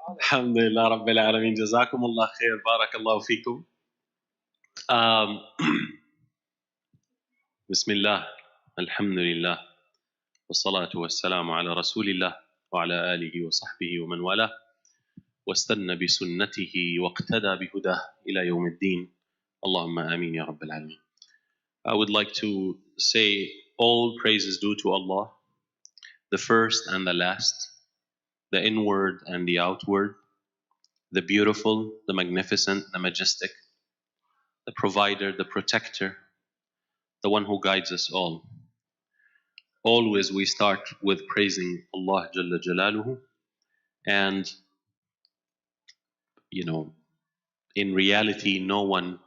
الحمد لله رب العالمين. جزاكم الله خير. بارك الله فيكم. بسم الله، الحمد لله، والصلاة والسلام على رسول الله وعلى آله وصحبه ومن والاه واستنى بسنته واقتدى بهداه إلى يوم الدين. اللهم آمين يا رب العالمين. I would like to say all praises due to Allah, the first and the last, the inward and the outward, the beautiful, the magnificent, the majestic, the provider, the protector, the one who guides us all. Always we start with praising Allah Jalla Jalaluhu, and in reality no one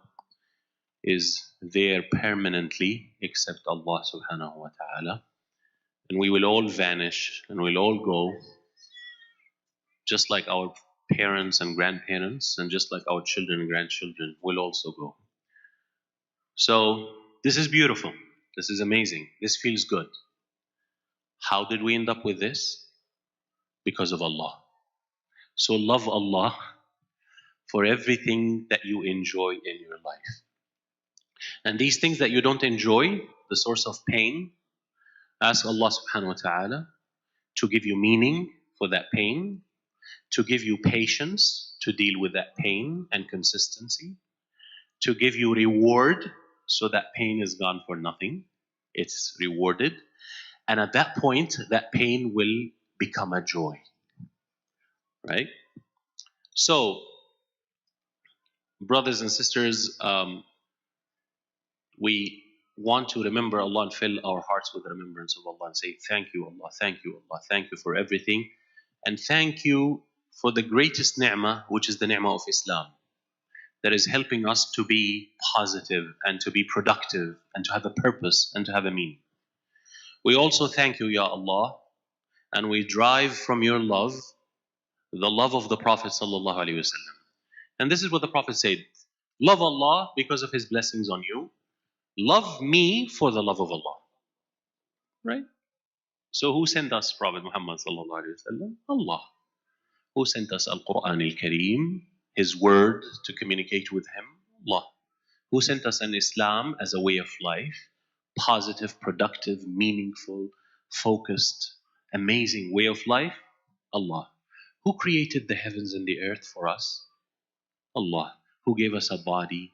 is there permanently except Allah Subhanahu wa Ta'ala, and we will all vanish and we'll all go, just like our parents and grandparents, and just like our children and grandchildren will also go. So this is beautiful, this is amazing, this feels good. How did we end up with this? Because of Allah. So love Allah for everything that you enjoy in your life. And these things that you don't enjoy, the source of pain, ask Allah subhanahu wa ta'ala to give you meaning for that pain, to give you patience to deal with that pain and consistency, to give you reward so that pain is gone for nothing, it's rewarded. And at that point, that pain will become a joy. Right? So, brothers and sisters, we want to remember Allah and fill our hearts with remembrance of Allah and say, thank you, Allah, thank you, Allah, thank you for everything. And thank you for the greatest ni'mah, which is the ni'mah of Islam, that is helping us to be positive and to be productive and to have a purpose and to have a meaning. We also thank you, Ya Allah, and we drive from your love, the love of the Prophet sallallahu alaihi wasallam. And this is what the Prophet said: love Allah because of his blessings on you. Love me for the love of Allah. Right? So who sent us Prophet Muhammad sallallahu alaihi wasallam? Allah. Who sent us Al-Quran Al-Kareem, his word to communicate with him? Allah. Who sent us an Islam as a way of life, positive, productive, meaningful, focused, amazing way of life? Allah. Who created the heavens and the earth for us? Allah. Who gave us a body?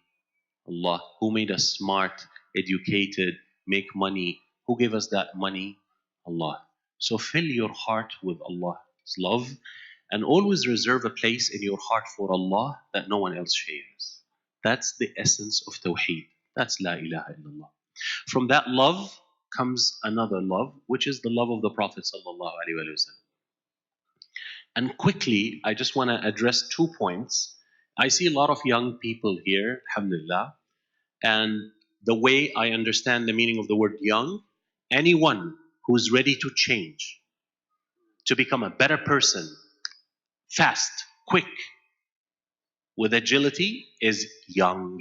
Allah. Who made us smart, educated, make money? Who gave us that money? Allah. So fill your heart with Allah's love and always reserve a place in your heart for Allah that no one else shares. That's the essence of Tawheed. That's La ilaha illallah. From that love comes another love, which is the love of the Prophet sallallahu alaihi wasallam. And quickly, I just want to address 2 points. I see a lot of young people here, alhamdulillah, and the way I understand the meaning of the word young, anyone who's ready to change, to become a better person, fast, quick, with agility, is young.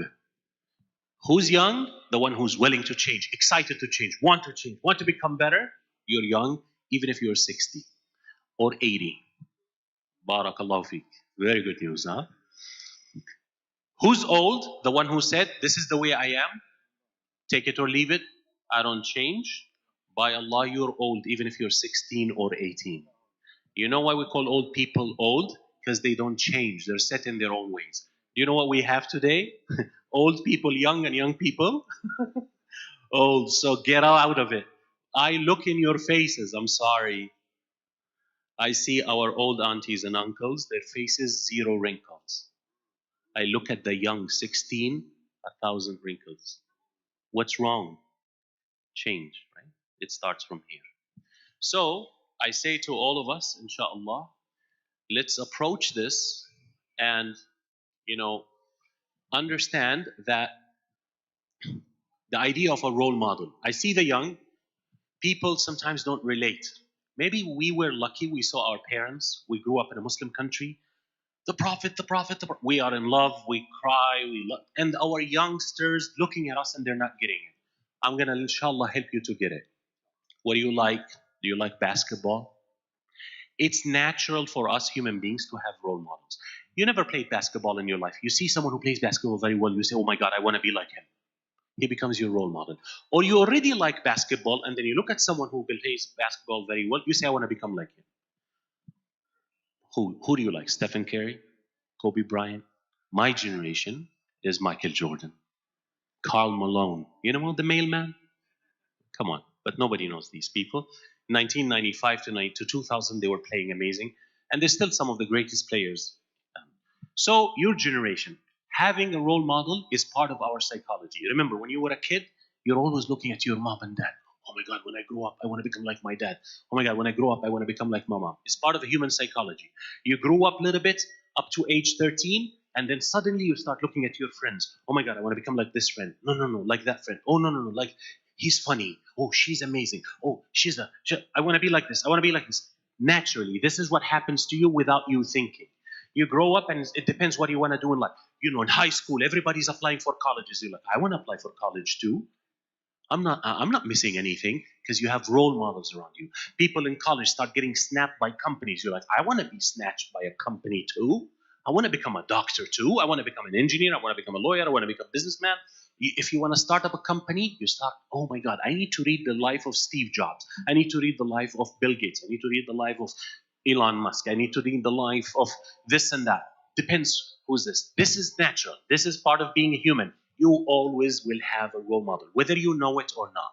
Who's young? The one who's willing to change, excited to change, want to become better. You're young, even if you're 60 or 80. Barakallahu feek. Very good news, huh? Who's old? The one who said, this is the way I am, take it or leave it, I don't change. By Allah, you're old, even if you're 16 or 18. You know why we call old people old? Because they don't change. They're set in their own ways. Do you know what we have today? Old people, young, and young people. Old, so get out of it. I look in your faces, I'm sorry. I see our old aunties and uncles, their faces, 0 wrinkles. I look at the young, 16, 1,000 wrinkles. What's wrong? Change, right? It starts from here. So I say to all of us, inshallah, let's approach this and, understand that the idea of a role model. I see the young people sometimes don't relate. Maybe we were lucky, we saw our parents, we grew up in a Muslim country. The Prophet, we are in love, we cry, and our youngsters looking at us and they're not getting it. I'm going to, inshallah, help you to get it. What do you like? Do you like basketball? It's natural for us human beings to have role models. You never played basketball in your life. You see someone who plays basketball very well, you say, oh my God, I want to be like him. He becomes your role model. Or you already like basketball, and then you look at someone who plays basketball very well, you say, I want to become like him. Who do you like? Stephen Curry? Kobe Bryant? My generation is Michael Jordan. Karl Malone. You know the mailman? Come on. But nobody knows these people. 1995 to 2000, they were playing amazing. And they're still some of the greatest players. So your generation, having a role model is part of our psychology. Remember, when you were a kid, you're always looking at your mom and dad. Oh my God, when I grow up, I want to become like my dad. Oh my God, when I grow up, I want to become like my mom. It's part of the human psychology. You grew up a little bit up to age 13, and then suddenly you start looking at your friends. Oh my God, I want to become like this friend. No, no, no, like that friend. Oh, no, no, no, like he's funny. Oh, she's amazing. Oh, I want to be like this. I want to be like this. Naturally, this is what happens to you without you thinking. You grow up, and it depends what you want to do in life. You know, in high school, everybody's applying for colleges. You're like, I want to apply for college too. I'm not missing anything because you have role models around you. People in college start getting snapped by companies. You're like, I want to be snatched by a company too. I want to become a doctor too. I want to become an engineer. I want to become a lawyer. I want to become a businessman. If you want to start up a company, you start, oh my God, I need to read the life of Steve Jobs. I need to read the life of Bill Gates. I need to read the life of Elon Musk. I need to read the life of this and that. Depends who's this. This is natural. This is part of being a human. You always will have a role model, whether you know it or not.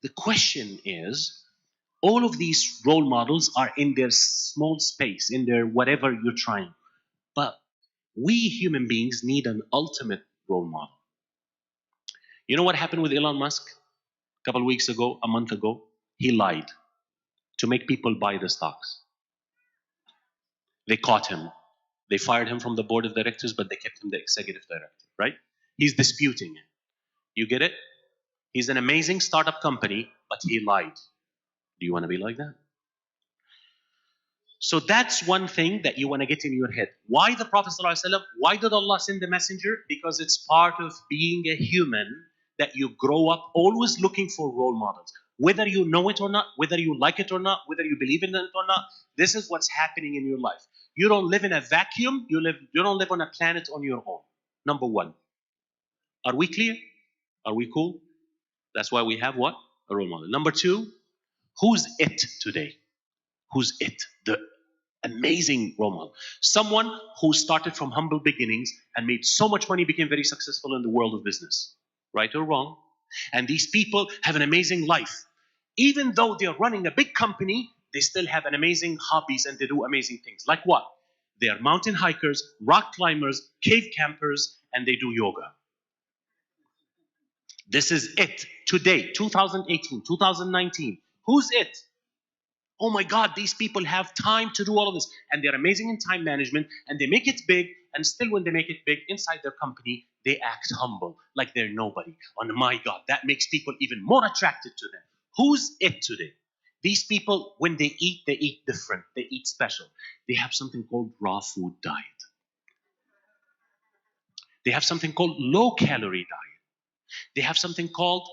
The question is, all of these role models are in their small space, in their whatever you're trying. But we human beings need an ultimate role model. You know what happened with Elon Musk a couple of weeks ago, a month ago? He lied to make people buy the stocks. They caught him. They fired him from the board of directors, but they kept him the executive director, right? He's disputing it. You get it? He's an amazing startup company, but he lied. Do you want to be like that? So that's one thing that you want to get in your head. Why the Prophet ﷺ? Why did Allah send the messenger? Because it's part of being a human that you grow up always looking for role models. Whether you know it or not, whether you like it or not, whether you believe in it or not, this is what's happening in your life. You don't live in a vacuum. You don't live on a planet on your own. Number one. Are we clear? Are we cool? That's why we have what? A role model. Number two, who's it today? Who's it? The amazing role model. Someone who started from humble beginnings and made so much money, became very successful in the world of business. Right or wrong? And these people have an amazing life. Even though they're running a big company, they still have an amazing hobbies and they do amazing things. Like what? They are mountain hikers, rock climbers, cave campers, and they do yoga. This is it today, 2018, 2019. Who's it? Oh my God, these people have time to do all of this. And they're amazing in time management and they make it big. And still, when they make it big inside their company, they act humble, like they're nobody. Oh my God, that makes people even more attracted to them. Who's it today? These people, when they eat different, they eat special. They have something called raw food diet. They have something called low calorie diet. They have something called,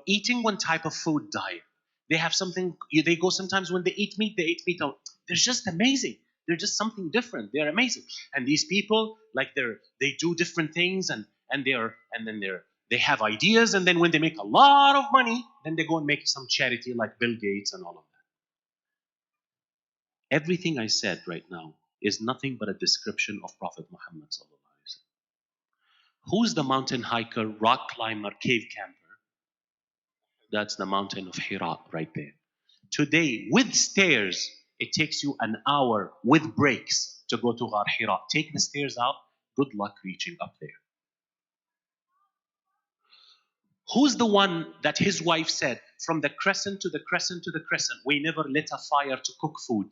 eating one type of food diet. They have something, they go sometimes when they eat meat, they're just amazing. They're just something different. They're amazing. And these people, like they do different things they have ideas. And then when they make a lot of money, then they go and make some charity like Bill Gates and all of that. Everything I said right now is nothing but a description of Prophet Muhammad sallallahu alaihi wasallam. Who's the mountain hiker, rock climber, cave camper? That's the mountain of Hira right there. Today, with stairs, it takes you an hour with breaks to go to Ghar Hira. Take the stairs out, good luck reaching up there. Who's the one that his wife said, from the crescent to the crescent to the crescent, we never lit a fire to cook food.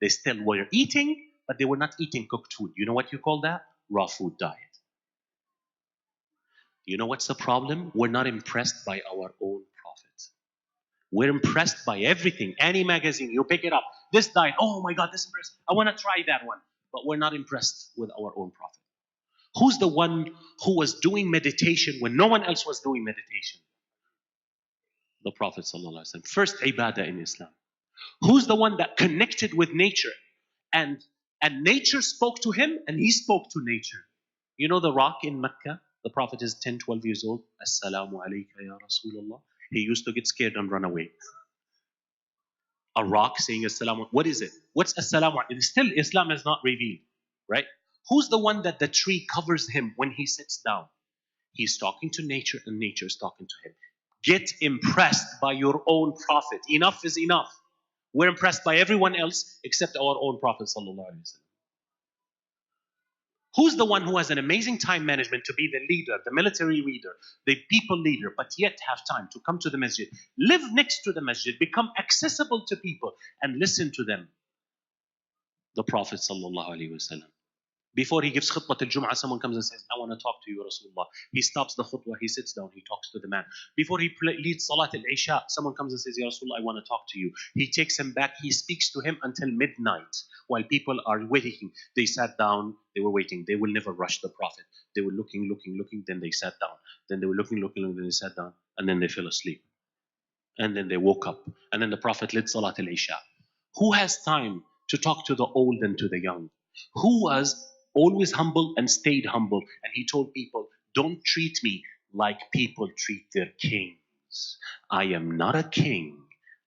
They still were eating, but they were not eating cooked food. You know what you call that? Raw food diet. You know what's the problem? We're not impressed by our own prophet. We're impressed by everything. Any magazine, you pick it up. This diet, oh my God, this is impressive. I want to try that one. But we're not impressed with our own prophet. Who's the one who was doing meditation when no one else was doing meditation? The Prophet ﷺ. First ibadah in Islam. Who's the one that connected with nature? And nature spoke to him and he spoke to nature. You know the rock in Mecca? The Prophet is 10, 12 years old. Assalamu alayka ya Rasulullah. He used to get scared and run away. A rock saying Assalamu. What is it? What's Assalamu? Still, Islam is not revealed, right? Who's the one that the tree covers him when he sits down? He's talking to nature and nature is talking to him. Get impressed by your own Prophet. Enough is enough. We're impressed by everyone else except our own Prophet sallallahu alaihi wasallam. Who's the one who has an amazing time management to be the leader, the military leader, the people leader, but yet have time to come to the masjid, live next to the masjid, become accessible to people and listen to them? The Prophet sallallahu alaihi wasallam. Before he gives khutbah al-Jum'ah, someone comes and says, I want to talk to you, Rasulullah. He stops the khutbah, he sits down, he talks to the man. Before he leads Salat al-Isha, someone comes and says, Ya Rasulullah, I want to talk to you. He takes him back, he speaks to him until midnight while people are waiting. They sat down, they were waiting. They will never rush the Prophet. They were looking, then they sat down. Then they were looking, then they sat down, and then they fell asleep. And then they woke up. And then the Prophet led Salat al-Isha. Who has time to talk to the old and to the young? Who was always humble and stayed humble? And he told people, don't treat me like people treat their kings. I am not a king.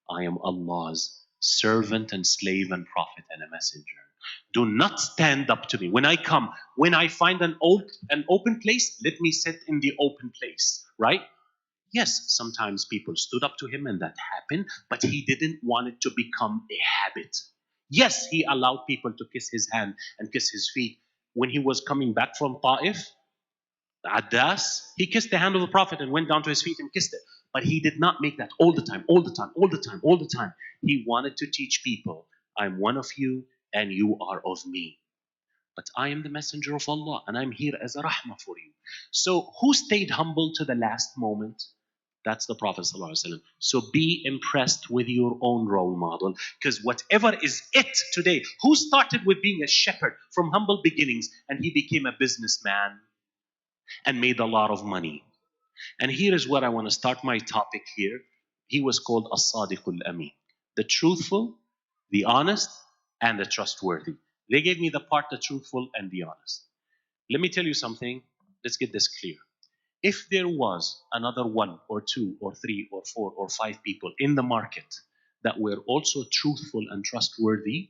I am Allah's servant and slave and prophet and a messenger. Do not stand up to me. When I find an open place, let me sit in the open place, right? Yes, sometimes people stood up to him and that happened, but he didn't want it to become a habit. Yes, he allowed people to kiss his hand and kiss his feet. When he was coming back from Ta'if, Addas, he kissed the hand of the Prophet and went down to his feet and kissed it. But he did not make that all the time, all the time, all the time, all the time. He wanted to teach people, I'm one of you and you are of me. But I am the messenger of Allah and I'm here as a rahmah for you. So who stayed humble to the last moment? That's the Prophet ﷺ. So be impressed with your own role model, because whatever is it today, who started with being a shepherd from humble beginnings and he became a businessman and made a lot of money. And here is where I want to start my topic here. He was called As-Sadiqul Amin, the truthful, the honest, and the trustworthy. They gave me the part, the truthful and the honest. Let me tell you something. Let's get this clear. If there was another one or two or three or four or five people in the market that were also truthful and trustworthy,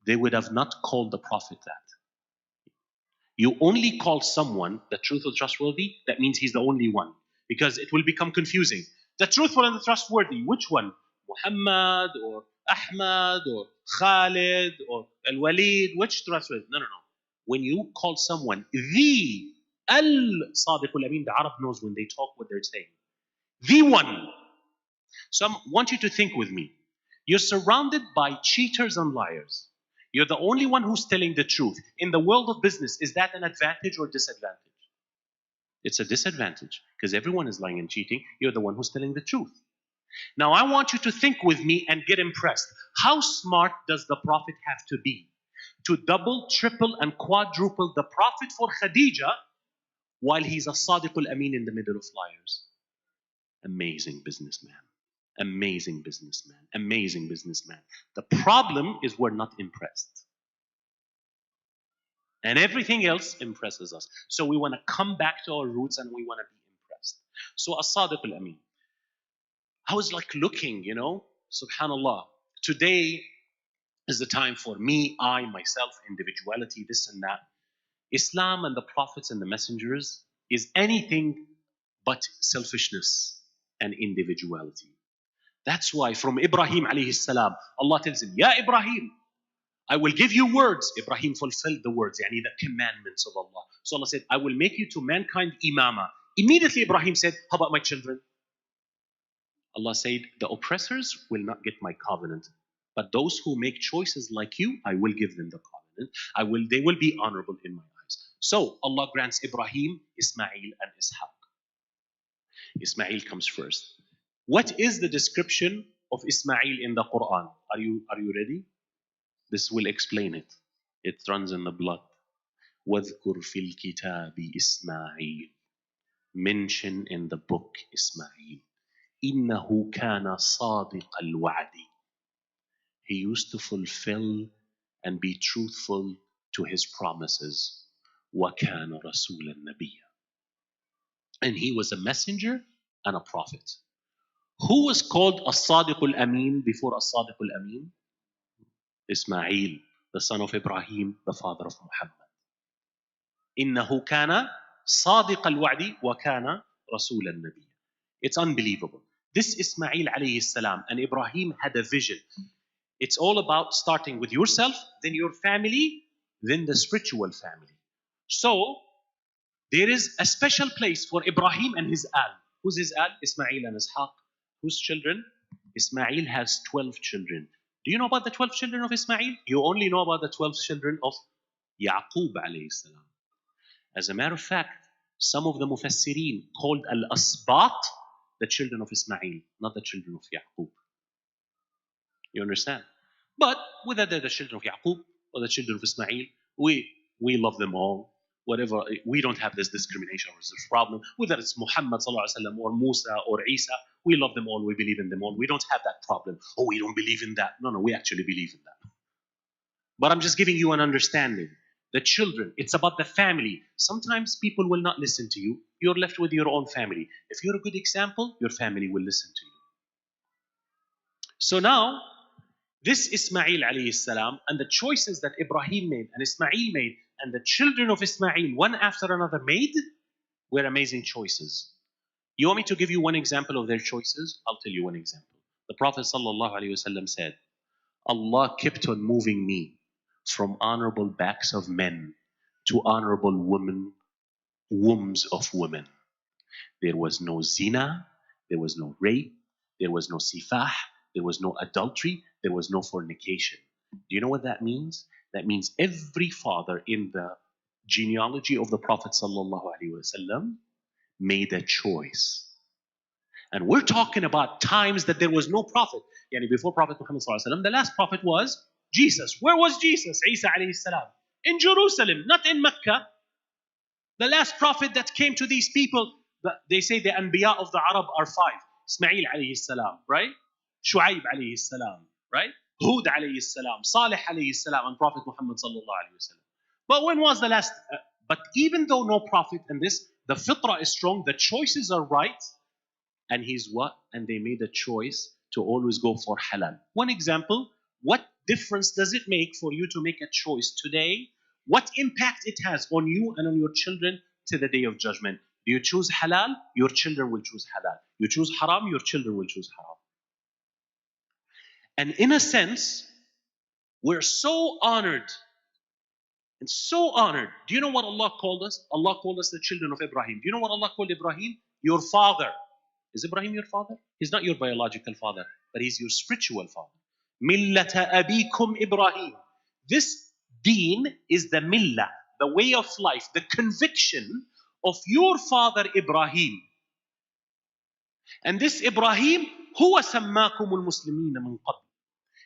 they would have not called the Prophet that. You only call someone the truthful, trustworthy, that means he's the only one, because it will become confusing. The truthful and the trustworthy, which one? Muhammad or Ahmad or Khalid or Al-Walid, which trustworthy? No. When you call someone the Al-Sadiq Al-Amin, the Arab knows when they talk what they're saying. The one. So I want you to think with me. You're surrounded by cheaters and liars. You're the only one who's telling the truth. In the world of business, is that an advantage or disadvantage? It's a disadvantage because everyone is lying and cheating. You're the one who's telling the truth. Now, I want you to think with me and get impressed. How smart does the Prophet have to be to double, triple, and quadruple the Prophet for Khadija while he's a Sadiqul Amin in the middle of liars? Amazing businessman. Amazing businessman. Amazing businessman. The problem is we're not impressed. And everything else impresses us. So we want to come back to our roots and we want to be impressed. So As-Sadiq al-Amin. I was like looking, subhanallah. Today is the time for me, I, myself, individuality, this and that. Islam and the prophets and the messengers is anything but selfishness and individuality. That's why from Ibrahim alayhi salam, Allah tells him, Ya Ibrahim, I will give you words. Ibrahim fulfilled the words, the commandments of Allah. So Allah said, I will make you to mankind imama. Immediately Ibrahim said, how about my children? Allah said, the oppressors will not get my covenant. But those who make choices like you, I will give them the covenant. They will be honorable in my eyes. So Allah grants Ibrahim, Ismail, and Ishaq. Ismail comes first. What is the description of Ismail in the Quran? Are you ready? This will explain it. It runs in the blood. وَاذْكُرْ فِي الْكِتَابِ إِسْمَاعِيلَ. Mention in the book Ismail. إِنَّهُ كَانَ صَادِقَ الْوَعْدِ. he used to fulfill and be truthful to his promises. وَكَانَ رَسُولًا نَبِيًّا. And he was a messenger and a prophet. Who was called As-Sadiq al-Amin before As-Sadiq al-Amin? Ismail, the son of Ibrahim, the father of Muhammad. إِنَّهُ كَانَ صَادِقَ الْوَعْدِ وَكَانَ رَسُولًا نَبِيًّا. It's unbelievable. This Ismail alayhi salam and Ibrahim had a vision. It's all about starting with yourself, then your family, then the spiritual family. So, there is a special place for Ibrahim and his al. Who's his al? Ismail and Ishaq. Whose children? Ismail has 12 children. Do you know about the 12 children of Ismail? You only know about the 12 children of Yaqub alayhi salam. As a matter of fact, some of the Mufassirin called al-Asbat the children of Ismail, not the children of Yaqub. You understand? But whether they're the children of Yaqub or the children of Ismail, we love them all. Whatever, we don't have this discrimination or this problem. Whether it's Muhammad or Musa or Isa, we love them all. We believe in them all. We don't have that problem. Oh, we don't believe in that. No, we actually believe in that. But I'm just giving you an understanding. The children, it's about the family. Sometimes people will not listen to you. You're left with your own family. If you're a good example, your family will listen to you. So now, this Ismail alayhi salam and the choices that Ibrahim made and Ismail made and the children of Ismail one after another made were amazing choices. You want me to give you one example of their choices? I'll tell you one example. The Prophet sallallahu alaihi wasallam said, Allah kept on moving me from honorable backs of men to honorable wombs of women. There was no zina, there was no rape, there was no sifah, there was no adultery, there was no fornication. Do you know what that means? That means every father in the genealogy of the Prophet ﷺ made a choice. And we're talking about times that there was no prophet. Before Prophet Muhammad ﷺ, the last prophet was Jesus. Where was Jesus? Isa alayhi salam. In Jerusalem, not in Mecca. The last prophet that came to these people, they say the Anbiya of the Arab are 5. Ismail alayhi salam, right? Shu'aib alayhi salam, right? Hud alayhi salam, Salih alayhi salam, and Prophet Muhammad sallallahu alayhi wasallam. But when was the last? But even though no prophet in this, the fitrah is strong, the choices are right, and he's what? And they made a choice to always go for halal. One example, what difference does it make for you to make a choice today? What impact it has on you and on your children to the day of judgment? Do you choose halal? Your children will choose halal. You choose haram, your children will choose haram. And in a sense, we're so honored and so honored. Do you know what Allah called us? Allah called us the children of Ibrahim. Do you know what Allah called Ibrahim? Your father. Is Ibrahim your father? He's not your biological father, but he's your spiritual father. Millata abikum Ibrahim. This deen is the millah, the way of life, the conviction of your father Ibrahim. And this Ibrahim, huwa sammakum al-muslimin min qabl.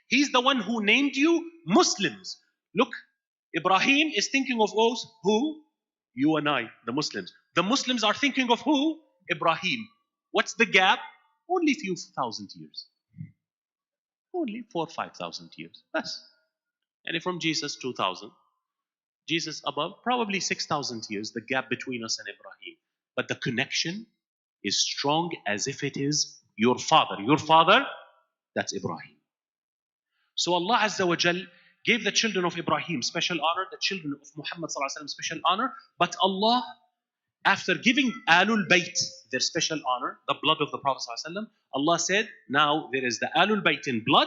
He's the one who named you Muslims. Look, Ibrahim is thinking of those who? You and I, the Muslims. The Muslims are thinking of who? Ibrahim. What's the gap? Only a few thousand years. Only 4,000 or 5,000 years. That's. And from Jesus, 2,000. Jesus above, probably 6,000 years, the gap between us and Ibrahim. But the connection is strong as if it is your father. Your father, that's Ibrahim. So Allah Azza wa Jal gave the children of Ibrahim special honor, the children of Muhammad special honor, but Allah, after giving Alul Bayt their special honor, the blood of the Prophet Allah said, now there is the Alul Bayt in blood,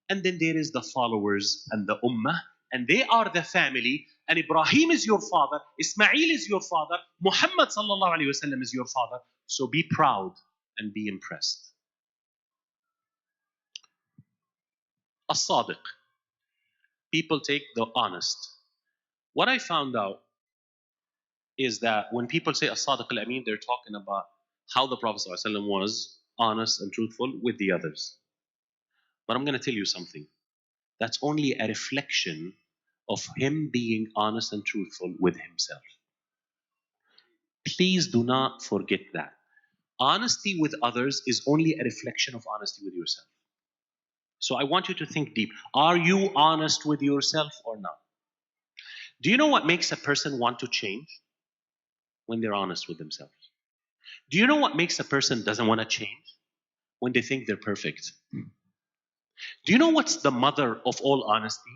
and then there is the followers and the Ummah, and they are the family, and Ibrahim is your father, Ismail is your father, Muhammad is your father, so be proud and be impressed. As-Sadiq. People take the honest. What I found out is that when people say As-Sadiq al-Amin, they're talking about how the Prophet ﷺ was honest and truthful with the others. But I'm going to tell you something. That's only a reflection of him being honest and truthful with himself. Please do not forget that. Honesty with others is only a reflection of honesty with yourself. So I want you to think deep. Are you honest with yourself or not? Do you know what makes a person want to change? When they're honest with themselves. Do you know what makes a person doesn't want to change? When they think they're perfect. Do you know what's the mother of all honesty?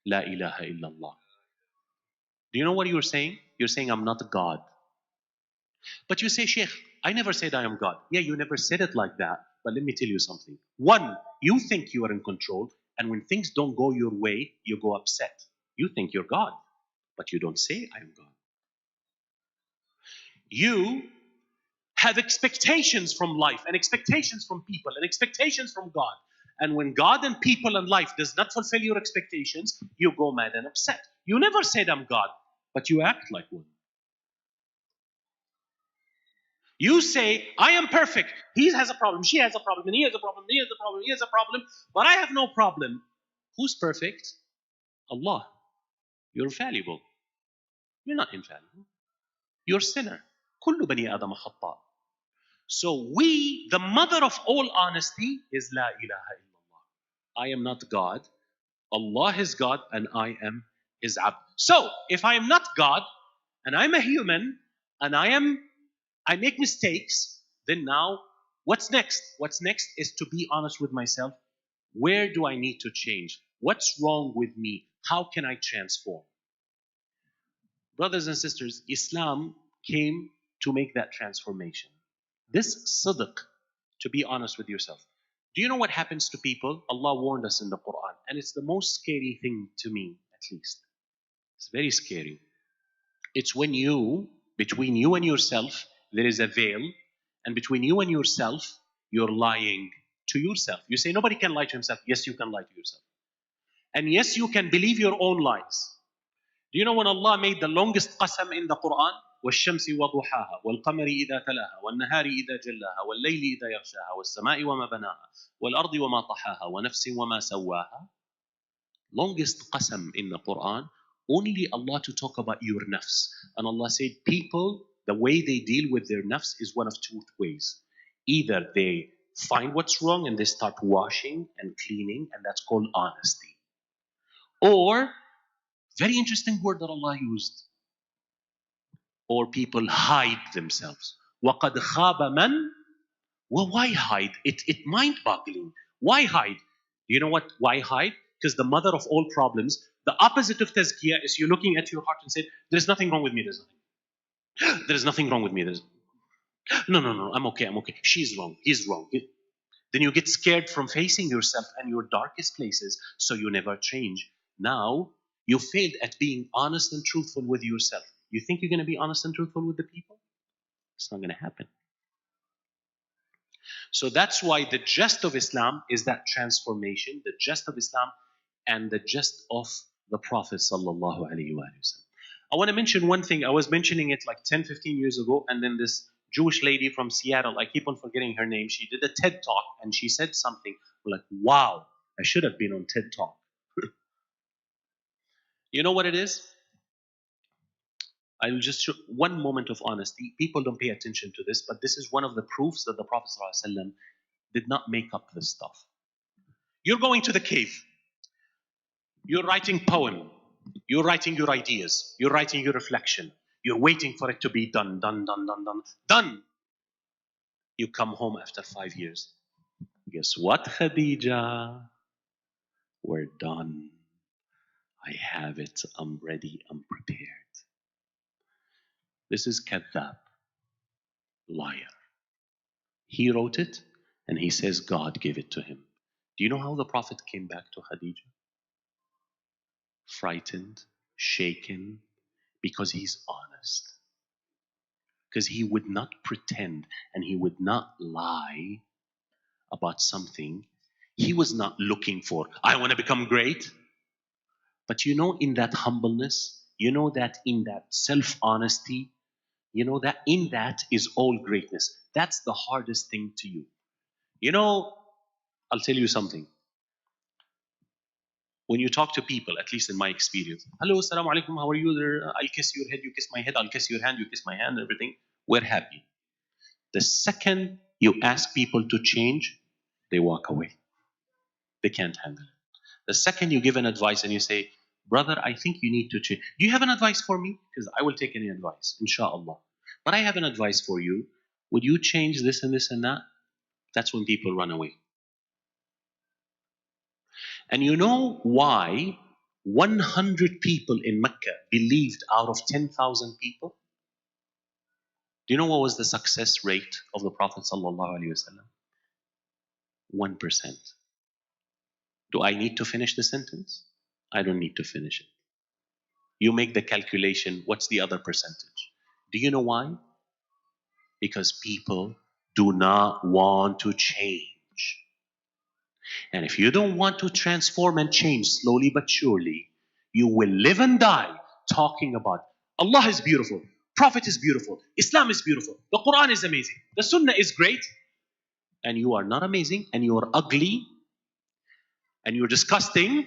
La ilaha illallah. Do you know what you're saying? You're saying, I'm not God. But you say, Sheikh, I never said I am God. Yeah, you never said it like that. But let me tell you something. One, you think you are in control, and when things don't go your way, you go upset. You think you're God, but you don't say I am God. You have expectations from life, and expectations from people, and expectations from God. And when God and people and life does not fulfill your expectations, you go mad and upset. You never said I'm God, but you act like one. You say, I am perfect. He has a problem, she has a problem, and he has a problem, he has a problem, he has a problem, but I have no problem. Who's perfect? Allah. You're fallible. You're not infallible. You're a sinner. كل بني آدم خطاء. So we, the mother of all honesty, is La ilaha illallah. I am not God. Allah is God, and I am His abd. So if I am not God, and I'm a human, and I make mistakes, then now what's next? What's next is to be honest with myself. Where do I need to change? What's wrong with me? How can I transform? Brothers and sisters, Islam came to make that transformation. This sidq, to be honest with yourself. Do you know what happens to people? Allah warned us in the Quran, and it's the most scary thing to me, at least. It's very scary. It's when between you and yourself, there is a veil, and between you and yourself, you're lying to yourself. You say nobody can lie to himself. Yes, you can lie to yourself. And yes, you can believe your own lies. Do you know when Allah made the longest qasam in the Quran? والشمس وضحاها والقمر إذا تلاها والنهار إذا جلاها والليل إذا يغشاها والسماء وما بناها والأرض وما طحاها ونفس وما سواها. Longest qasam in the Quran, only Allah to talk about your nafs. And Allah said, people, the way they deal with their nafs is one of two ways. Either they find what's wrong and they start washing and cleaning, and that's called honesty. Or, very interesting word that Allah used, or people hide themselves. وَقَدْ خَابَ مَنْ. Well, why hide? It mind-boggling. Why hide? Do you know what? Why hide? Because the mother of all problems, the opposite of tazkiyah is you looking at your heart and say, there's nothing wrong with me, there's nothing. There's nothing wrong with me. No, I'm okay, I'm okay. She's wrong, he's wrong. Then you get scared from facing yourself and your darkest places, so you never change. Now, you failed at being honest and truthful with yourself. You think you're going to be honest and truthful with the people? It's not going to happen. So that's why the gist of Islam is that transformation, the gist of Islam and the gist of the Prophet sallallahu alaihi wasallam. I want to mention one thing. I was mentioning it like 10, 15 years ago, and then this Jewish lady from Seattle, I keep on forgetting her name, she did a TED Talk, and she said something like, wow, I should have been on TED Talk. You know what it is? I will just show one moment of honesty. People don't pay attention to this, but this is one of the proofs that the Prophet ﷺ did not make up this stuff. You're going to the cave. You're writing poem. You're writing your ideas. You're writing your reflection. You're waiting for it to be done. Done. You come home after 5 years. Guess what, Khadija? We're done. I have it. I'm ready. I'm prepared. This is kadhab, liar. He wrote it, and he says God gave it to him. Do you know how the Prophet came back to Khadija? Frightened, shaken, because he's honest. Because he would not pretend and he would not lie about something. He was not looking for, I want to become great. But you know, in that humbleness, you know that in that self-honesty, you know that in that is all greatness. That's the hardest thing to you. You know, I'll tell you something. When you talk to people, at least in my experience, hello, assalamu alaikum, how are you? I'll kiss your head, you kiss my head, I'll kiss your hand, you kiss my hand, everything. We're happy. The second you ask people to change, they walk away. They can't handle it. The second you give an advice and you say, brother, I think you need to change. Do you have an advice for me? Because I will take any advice, inshallah. But I have an advice for you. Would you change this and this and that? That's when people run away. And you know why 100 people in Mecca believed out of 10,000 people? Do you know what was the success rate of the Prophet sallallahu alaihi wasallam? 1%. Do I need to finish the sentence? I don't need to finish it. You make the calculation, what's the other percentage? Do you know why? Because people do not want to change. And if you don't want to transform and change slowly but surely, you will live and die talking about Allah is beautiful, Prophet is beautiful, Islam is beautiful, the Quran is amazing, the Sunnah is great, and you are not amazing, and you are ugly, and you're disgusting,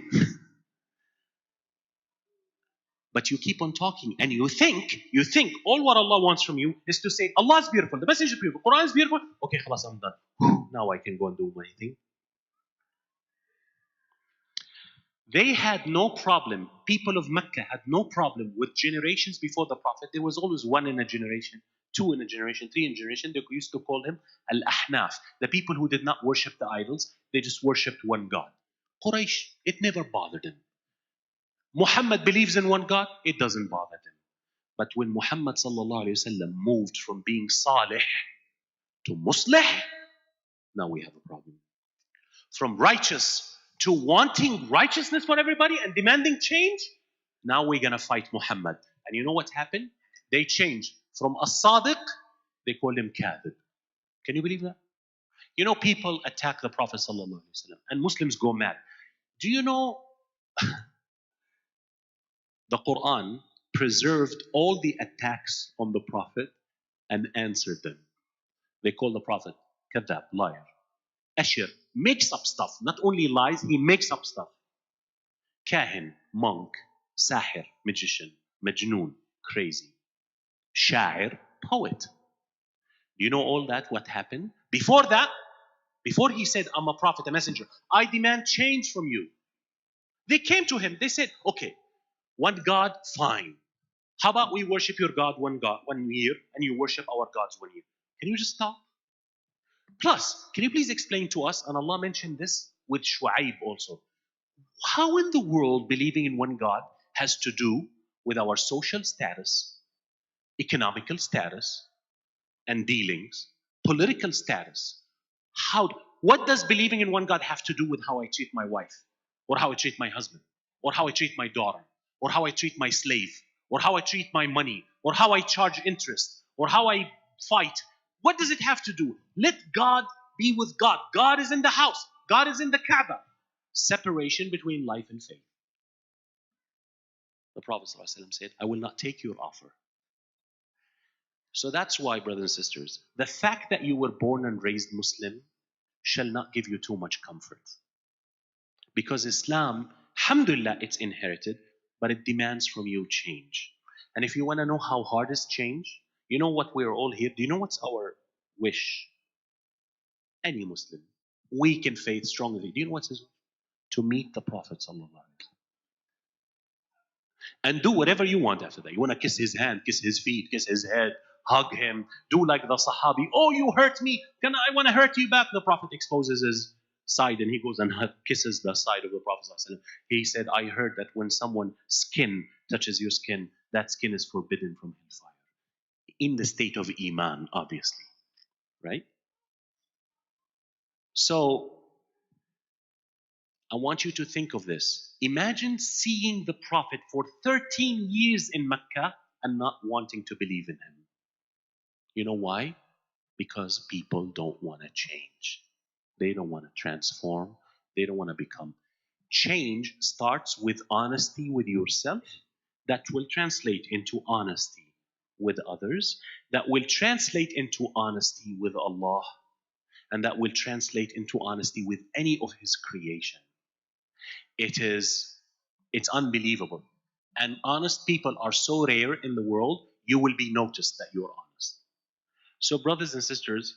but you keep on talking, and you think all what Allah wants from you is to say, Allah is beautiful, the Messenger is beautiful, Quran is beautiful, okay, khalas, I'm done. Now I can go and do my thing. They had no problem, people of Mecca had no problem with generations before the Prophet. There was always one in a generation, two in a generation, three in a generation. They used to call him Al-Ahnaf, the people who did not worship the idols, they just worshipped one God. Quraysh, it never bothered them. Muhammad believes in one God, it doesn't bother them. But when Muhammad sallallahu alaihi wasallam moved from being salih to muslih, now we have a problem. From righteous to wanting righteousness for everybody and demanding change, now we're going to fight Muhammad. And you know what happened? They changed from a sadiq, they called him kadhib. Can you believe that? You know, people attack the Prophet sallallahu alaihi wasallam and Muslims go mad. Do you know the Quran preserved all the attacks on the Prophet and answered them? They call the Prophet kadhab, liar. Ashir, makes up stuff. Not only lies, he makes up stuff. Kahin, monk. Sahir, magician. Majnoon, crazy. Sha'ir, poet. Do you know all that, what happened? Before that, before he said, I'm a prophet, a messenger, I demand change from you. They came to him, they said, okay, one God, fine. How about we worship your God 1 year, and you worship our gods 1 year? Can you just stop? Plus, can you please explain to us, and Allah mentioned this with Shu'aib also, how in the world believing in one God has to do with our social status, economical status, and dealings, political status? What does believing in one God have to do with how I treat my wife, or how I treat my husband, or how I treat my daughter, or how I treat my slave, or how I treat my money, or how I charge interest, or how I fight? What does it have to do? Let God be with God. God is in the house. God is in the Kaaba. Separation between life and faith. The Prophet ﷺ said, I will not take your offer. So that's why, brothers and sisters, the fact that you were born and raised Muslim shall not give you too much comfort. Because Islam, alhamdulillah, it's inherited, but it demands from you change. And if you want to know how hard is change, you know what, we're all here. Do you know what's our wish? Any Muslim, weak in faith, strong in faith. Do you know what's his wish? To meet the Prophet ﷺ. And do whatever you want after that. You want to kiss his hand, kiss his feet, kiss his head, hug him, do like the Sahabi. Oh, you hurt me. I want to hurt you back. The Prophet exposes his side and he goes and kisses the side of the Prophet. He said, I heard that when someone's skin touches your skin, that skin is forbidden from hellfire. In the state of Iman, obviously. Right? So, I want you to think of this. Imagine seeing the Prophet for 13 years in Mecca and not wanting to believe in him. You know why? Because people don't want to change. They don't want to transform. They don't want to become. Change starts with honesty with yourself. That will translate into honesty with others. That will translate into honesty with Allah. And that will translate into honesty with any of His creation. It's unbelievable. And honest people are so rare in the world, you will be noticed that you're honest. So brothers and sisters,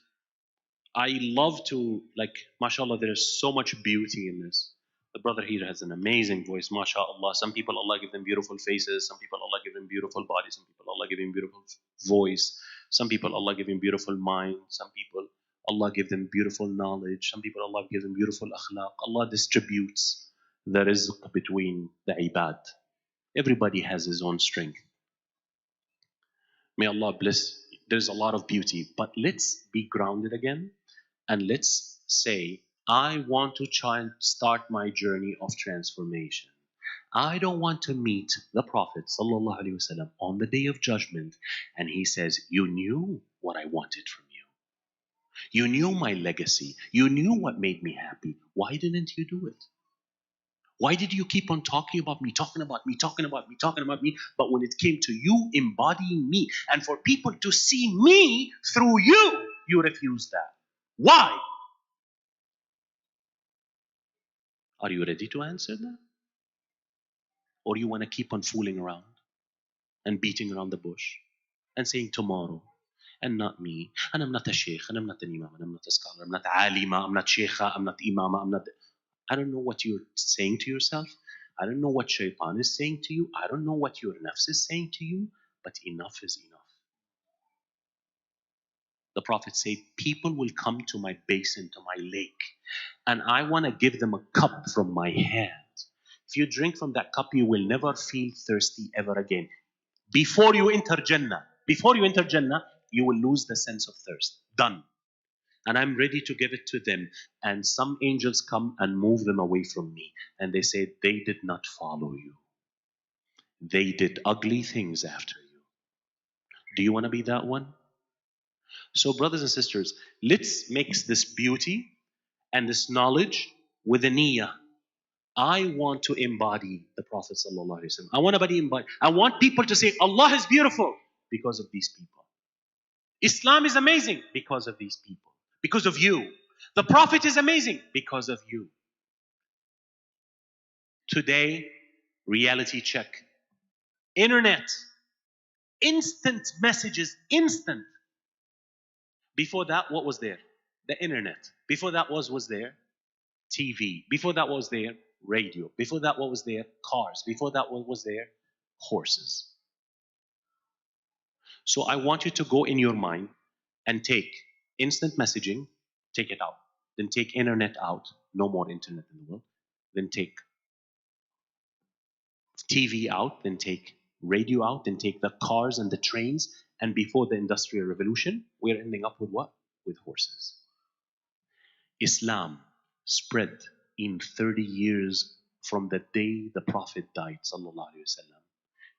I love to, like, mashallah, there is so much beauty in this. The brother here has an amazing voice, mashallah. Some people, Allah give them beautiful faces. Some people, Allah give them beautiful bodies. Some people, Allah give them beautiful voice. Some people, Allah give them beautiful mind. Some people, Allah give them beautiful knowledge. Some people, Allah give them beautiful akhlaq. Allah distributes the rizq between the ibad. Everybody has his own strength. May Allah bless. There's a lot of beauty, but let's be grounded again. And let's say, I want to try and start my journey of transformation. I don't want to meet the Prophet ﷺ on the day of judgment and he says, you knew what I wanted from you. You knew my legacy. You knew what made me happy. Why didn't you do it? Why did you keep on talking about me, talking about me, talking about me, talking about me? But when it came to you embodying me and for people to see me through you, you refused that. Why? Are you ready to answer that? Or you want to keep on fooling around and beating around the bush and saying tomorrow and not me, and I'm not a sheikh, and I'm not an imam, and I'm not a scholar, I'm not alima, I'm not sheikha, I'm not imama, I'm not. I don't know what you're saying to yourself. I don't know what shaitan is saying to you. I don't know what your nafs is saying to you, but enough is enough. The Prophet said, people will come to my basin, to my lake, and I want to give them a cup from my hand. If you drink from that cup, you will never feel thirsty ever again. Before you enter Jannah, you will lose the sense of thirst. Done. And I'm ready to give it to them. And some angels come and move them away from me. And they say, they did not follow you. They did ugly things after you. Do you want to be that one? So, brothers and sisters, let's mix this beauty and this knowledge with a niyyah. I want to embody the Prophet ﷺ. I want people to say, Allah is beautiful because of these people. Islam is amazing because of these people. Because of you. The Prophet is amazing because of you. Today, reality check. Internet. Instant messages. Instant. Before that, what was there? The internet. Before that was there? TV. Before that was there? Radio. Before that, what was there? Cars. Before that, what was there? Horses. So I want you to go in your mind and take instant messaging, take it out. Then take internet out. No more internet in the world. Then take TV out. Then take radio out. Then take the cars and the trains. And before the Industrial Revolution, we're ending up with what? With horses. Islam spread in 30 years from the day the Prophet died, sallallahu alaihi wasallam,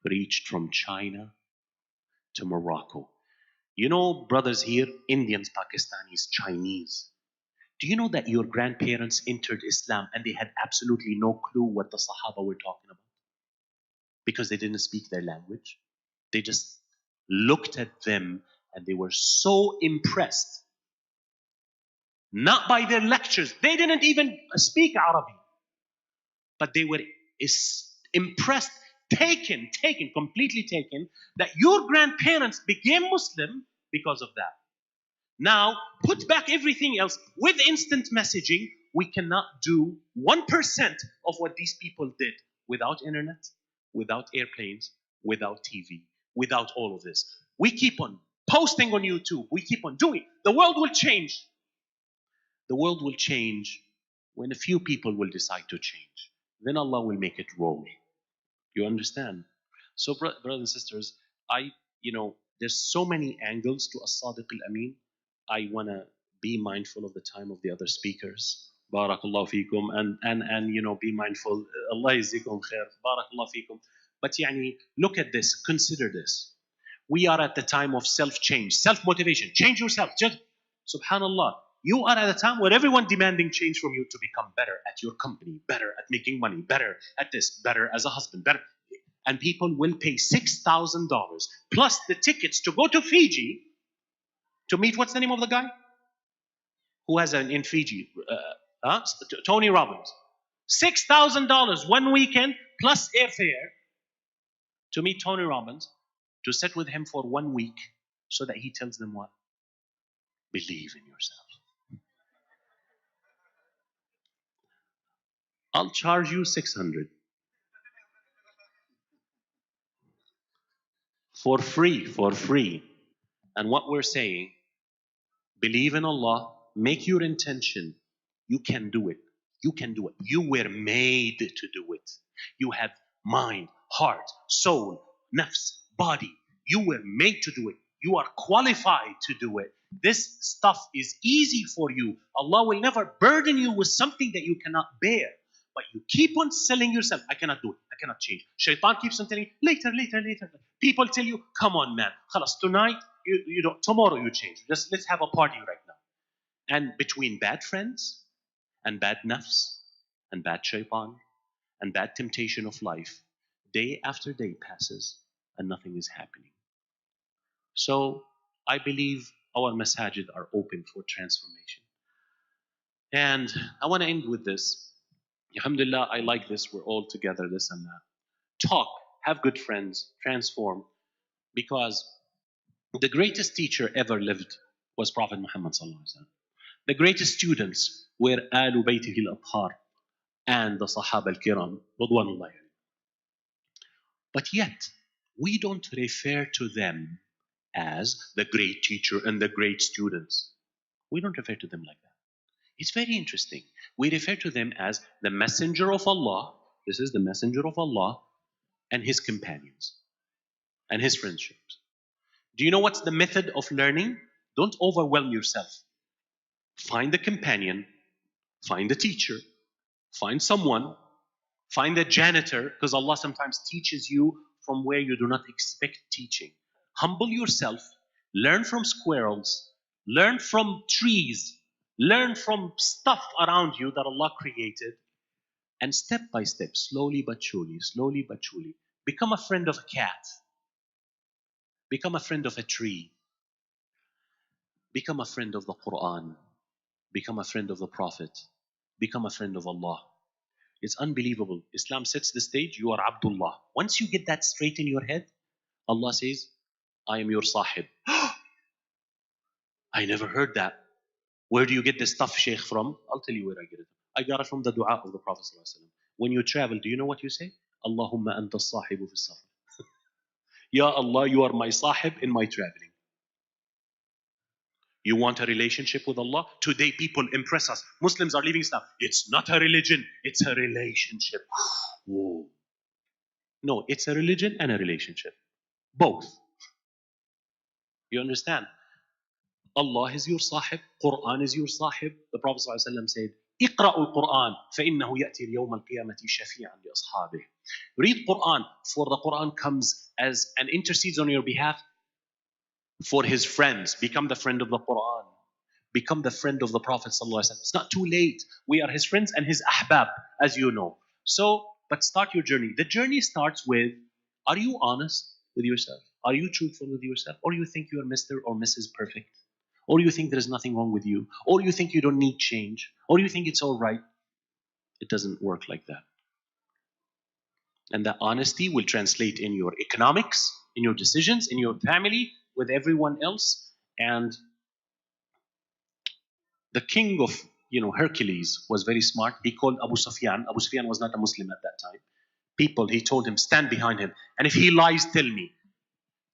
reached from China to Morocco. You know, brothers here, Indians, Pakistanis, Chinese. Do you know that your grandparents entered Islam and they had absolutely no clue what the Sahaba were talking about? Because they didn't speak their language. They just looked at them and they were so impressed. Not by their lectures. They didn't even speak Arabic. But they were impressed, completely taken, that your grandparents became Muslim because of that. Now, put back everything else. With instant messaging, we cannot do 1% of what these people did without internet, without airplanes, without TV, without all of this. We keep on posting on YouTube. We keep on doing. The world will change. The world will change when a few people will decide to change. Then Allah will make it roll. You understand? So, brothers and sisters, there's so many angles to As-Sadiq Al-Amin. I want to be mindful of the time of the other speakers. Barakallahu feekum. And be mindful. Allah yazikum khair. Barakallahu feekum. But look at this. Consider this. We are at the time of self-change, self-motivation. Change yourself. Just, subhanallah. You are at a time where everyone demanding change from you to become better at your company, better at making money, better at this, better as a husband, better. And people will pay $6,000 plus the tickets to go to Fiji to meet, what's the name of the guy? Who has in Fiji? Tony Robbins. $6,000 one weekend plus airfare to meet Tony Robbins, to sit with him for 1 week so that he tells them what? Believe in yourself. I'll charge you 600 for free, for free. And what we're saying, believe in Allah, make your intention. You can do it. You can do it. You were made to do it. You have mind, heart, soul, nafs, body. You were made to do it. You are qualified to do it. This stuff is easy for you. Allah will never burden you with something that you cannot bear. But you keep on selling yourself. I cannot do it. I cannot change. Shaitan keeps on telling you, later, later, later. People tell you, come on, man. Khalas, tonight, you don't, tomorrow you change. Let's have a party right now. And between bad friends and bad nafs and bad shaitan and bad temptation of life, day after day passes and nothing is happening. So I believe our masajid are open for transformation. And I want to end with this. Alhamdulillah, I like this. We're all together, this and that. Talk, have good friends, transform. Because the greatest teacher ever lived was Prophet Muhammad sallallahu alaihi wasallam. The greatest students were Alu Baytihi al-Athhar and the Sahaba al-Kiram, Ridwanullah. But yet, we don't refer to them as the great teacher and the great students. We don't refer to them like that. It's very interesting. We refer to them as the messenger of Allah. This is the messenger of Allah and his companions and his friendships. Do you know what's the method of learning? Don't overwhelm yourself. Find the companion, find the teacher, find someone, find the janitor, because Allah sometimes teaches you from where you do not expect teaching. Humble yourself, learn from squirrels, learn from trees, learn from stuff around you that Allah created, and step by step, slowly but surely, become a friend of a cat, become a friend of a tree, become a friend of the Quran, become a friend of the Prophet, become a friend of Allah. It's unbelievable. Islam sets the stage, you are Abdullah. Once you get that straight in your head, Allah says, I am your sahib. I never heard that. Where do you get this stuff, Shaykh, from? I'll tell you where I get it. I got it from the dua of the Prophet ﷺ. When you travel, do you know what you say? Allahumma anta sahibu fi safar. Ya Allah, you are my sahib in my traveling. You want a relationship with Allah? Today people impress us. Muslims are leaving Islam. It's not a religion, it's a relationship. Whoa. No, it's a religion and a relationship. Both. You understand? Allah is your sahib, Quran is your sahib. The Prophet ﷺ said, اقرأوا القرآن فإنه يأتي اليوم القيامة شفيعا لأصحابه. Read Quran, for the Quran comes as and intercedes on your behalf for his friends. Become the friend of the Quran. Become the friend of the Prophet ﷺ. It's not too late. We are his friends and his ahbab, as you know. So, but start your journey. The journey starts with, are you honest with yourself? Are you truthful with yourself? Or you think you are Mr. or Mrs. Perfect? Or you think there is nothing wrong with you? Or you think you don't need change? Or you think it's all right? It doesn't work like that. And that honesty will translate in your economics, in your decisions, in your family, with everyone else. And the king of Hercules was very smart. He called Abu Sufyan. Abu Sufyan was not a Muslim at that time. He told him, stand behind him. And if he lies, tell me.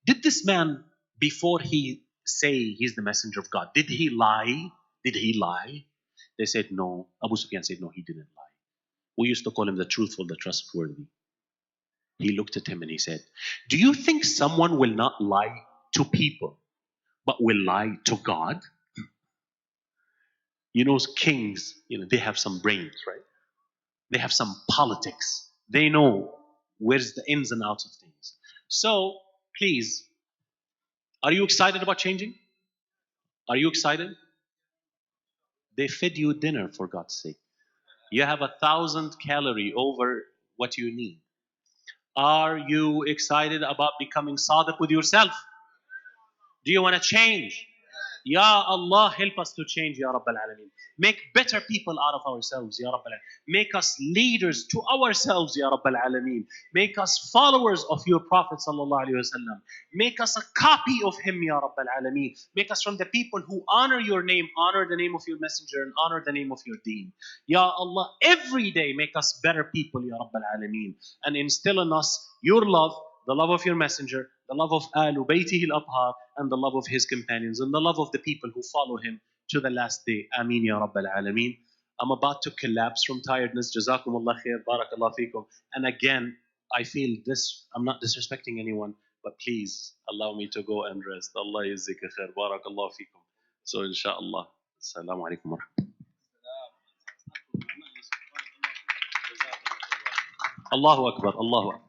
Did this man, before he say he's the messenger of God, did he lie? Did he lie? They said no. Abu Sufyan said no, he didn't lie. We used to call him the truthful, the trustworthy. He looked at him and he said, do you think someone will not lie to people, but will lie to God? Kings, they have some brains, right? They have some politics. They know where's the ins and outs of things. So, please, are you excited about changing? Are you excited? They fed you dinner, for God's sake. You have 1,000 calories over what you need. Are you excited about becoming sadiq with yourself? Do you want to change? Ya Allah, help us to change, Ya Rabbal Alameen. Make better people out of ourselves, Ya Rabbal Alameen. Make us leaders to ourselves, Ya Rabbal Alameen. Make us followers of your Prophet Sallallahu Alaihi Wasallam. Make us a copy of him, Ya Rabbal Alameen. Make us from the people who honor your name, honor the name of your messenger, and honor the name of your deen. Ya Allah, every day make us better people, Ya Rabbal Alameen. And instill in us your love, the love of your messenger, the love of Ahlul Baytihi al-Athhar, and the love of his companions, and the love of the people who follow him to the last day. Ameen ya Rabbal Alameen. I'm about to collapse from tiredness. Jazakumullah khair. Barakallah feekum. And again, I feel this, I'm not disrespecting anyone, but please allow me to go and rest. Allah yazzika khair. Barakallah feekum. So inshallah. Assalamu alaikum wa rahmatullahi. Allahu Akbar. Allahu Akbar.